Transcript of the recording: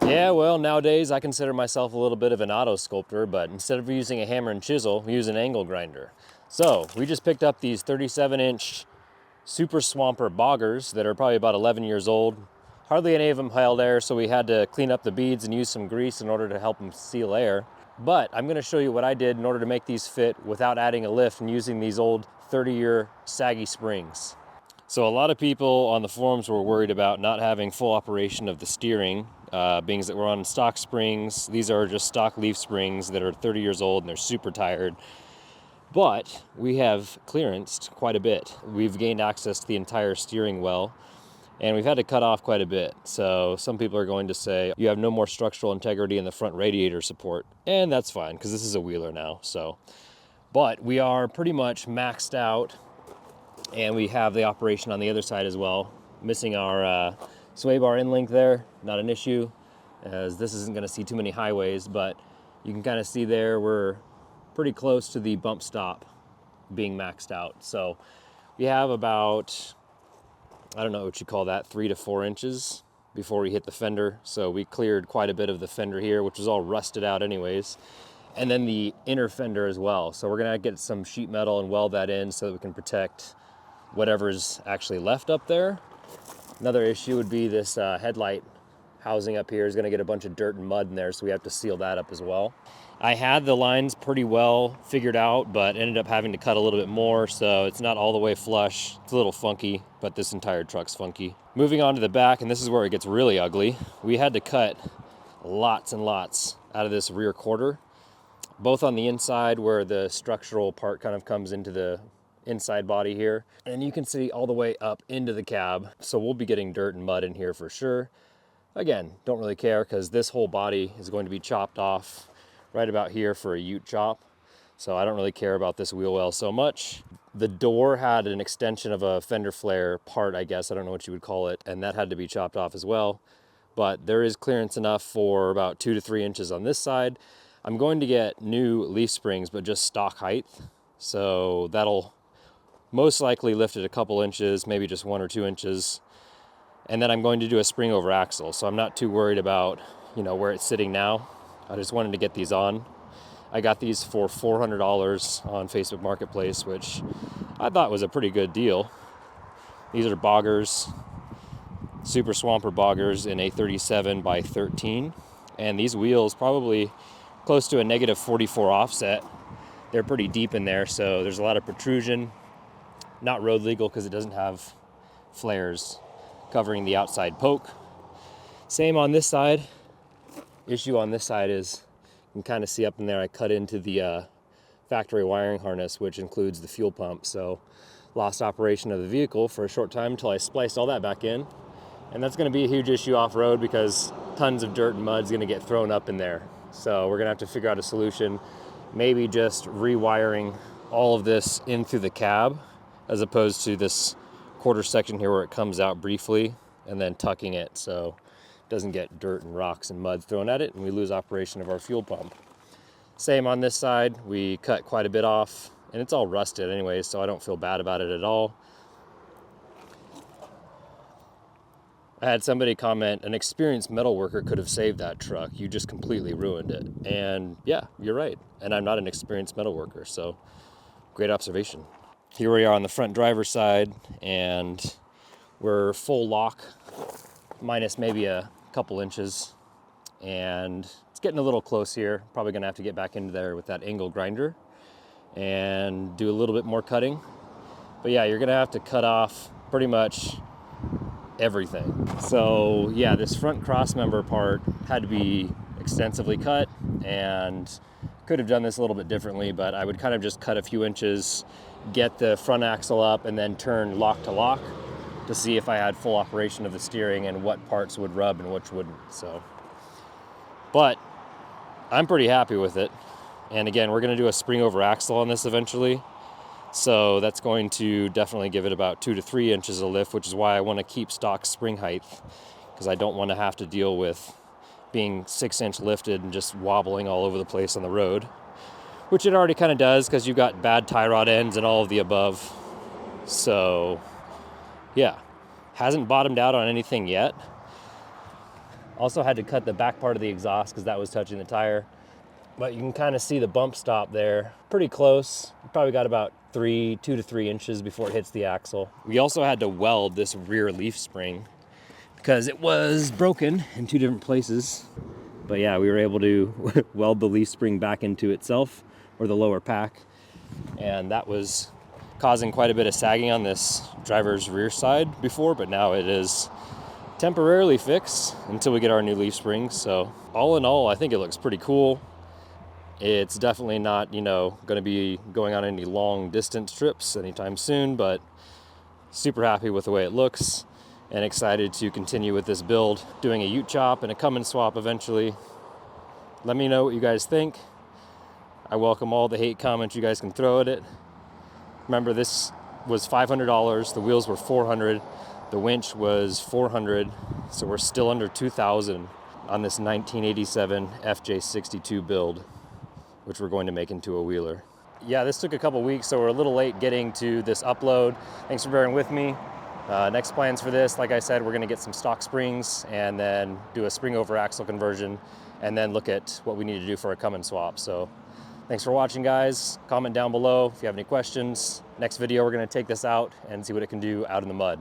Yeah, well, nowadays I consider myself a little bit of an auto sculptor, but instead of using a hammer and chisel, we use an angle grinder. So we just picked up these 37-inch Super Swamper boggers that are probably about 11 years old. Hardly any of them held air, so we had to clean up the beads and use some grease in order to help them seal air. But I'm gonna show you what I did in order to make these fit without adding a lift and using these old 30-year saggy springs. So a lot of people on the forums were worried about not having full operation of the steering, being that we're on stock springs. These are just stock leaf springs that are 30 years old and they're super tired. But we have clearanced quite a bit. We've gained access to the entire steering well, and we've had to cut off quite a bit. So some people are going to say, you have no more structural integrity in the front radiator support. And that's fine, because this is a Wheeler now. But we are pretty much maxed out, and we have the operation on the other side as well. Missing our sway bar in link there, not an issue, as this isn't gonna see too many highways, but you can kind of see there we're pretty close to the bump stop being maxed out. So we have about, I don't know what you call that, 3 to 4 inches before we hit the fender. So we cleared quite a bit of the fender here, which is all rusted out anyways. And then the inner fender as well. So we're gonna get some sheet metal and weld that in so that we can protect whatever's actually left up there. Another issue would be this headlight housing up here is gonna get a bunch of dirt and mud in there, so we have to seal that up as well. I had the lines pretty well figured out, but ended up having to cut a little bit more, so it's not all the way flush. It's a little funky, but this entire truck's funky. Moving on to the back, and this is where it gets really ugly, we had to cut lots and lots out of this rear quarter, both on the inside where the structural part kind of comes into the inside body here, and you can see all the way up into the cab. So we'll be getting dirt and mud in here for sure. Again, don't really care because this whole body is going to be chopped off right about here for a ute chop. So I don't really care about this wheel well so much. The door had an extension of a fender flare part, I guess, I don't know what you would call it, and that had to be chopped off as well. But there is clearance enough for about 2 to 3 inches on this side. I'm going to get new leaf springs, but just stock height. So that'll most likely lift it a couple inches, maybe just 1 or 2 inches. And then I'm going to do a spring over axle. So I'm not too worried about, where it's sitting now. I just wanted to get these on. I got these for $400 on Facebook Marketplace, which I thought was a pretty good deal. These are boggers, Super Swamper boggers in a 37 by 13. And these wheels probably close to a negative 44 offset. They're pretty deep in there, so there's a lot of protrusion. Not road legal because it doesn't have flares covering the outside poke. Same on this side. Issue on this side is you can kind of see up in there I cut into the factory wiring harness, which includes the fuel pump. So lost operation of the vehicle for a short time until I spliced all that back in. And that's going to be a huge issue off-road because tons of dirt and mud is going to get thrown up in there. So we're going to have to figure out a solution, maybe just rewiring all of this in through the cab as opposed to this quarter section here where it comes out briefly and then tucking it so it doesn't get dirt and rocks and mud thrown at it and we lose operation of our fuel pump. Same on this side, we cut quite a bit off and it's all rusted anyway, so I don't feel bad about it at all. I had somebody comment, an experienced metal worker could have saved that truck. You just completely ruined it. And yeah, you're right. And I'm not an experienced metal worker, so great observation. Here we are on the front driver's side, and we're full lock, minus maybe a couple inches. And it's getting a little close here. Probably gonna have to get back into there with that angle grinder and do a little bit more cutting. But yeah, you're gonna have to cut off pretty much everything. So yeah, this front cross member part had to be extensively cut, and could have done this a little bit differently, but I would kind of just cut a few inches, get the front axle up, and then turn lock to lock to see if I had full operation of the steering and what parts would rub and which wouldn't. So, but I'm pretty happy with it. And again, we're going to do a spring over axle on this eventually. So that's going to definitely give it about 2 to 3 inches of lift, which is why I want to keep stock spring height, because I don't want to have to deal with being 6-inch lifted and just wobbling all over the place on the road, which it already kind of does because you've got bad tie rod ends and all of the above. So yeah, hasn't bottomed out on anything yet. Also had to cut the back part of the exhaust because that was touching the tire. But you can kind of see the bump stop there, pretty close. Probably got about 2 to 3 inches before it hits the axle. We also had to weld this rear leaf spring because it was broken in 2 different places. But yeah, we were able to weld the leaf spring back into itself, or the lower pack. And that was causing quite a bit of sagging on this driver's rear side before, but now it is temporarily fixed until we get our new leaf springs. So all in all, I think it looks pretty cool. It's definitely not, going to be going on any long distance trips anytime soon, but super happy with the way it looks and excited to continue with this build, doing a ute chop and a Cummins swap eventually. Let me know what you guys think. I welcome all the hate comments you guys can throw at it. Remember, this was $500, the wheels were $400, the winch was $400, so we're still under $2,000 on this 1987 FJ62 build, which we're going to make into a wheeler. Yeah, this took a couple weeks, so we're a little late getting to this upload. Thanks for bearing with me. Next plans for this, like I said, we're gonna get some stock springs and then do a spring over axle conversion and then look at what we need to do for a Cummins swap. So thanks for watching, guys. Comment down below if you have any questions. Next video, we're gonna take this out and see what it can do out in the mud.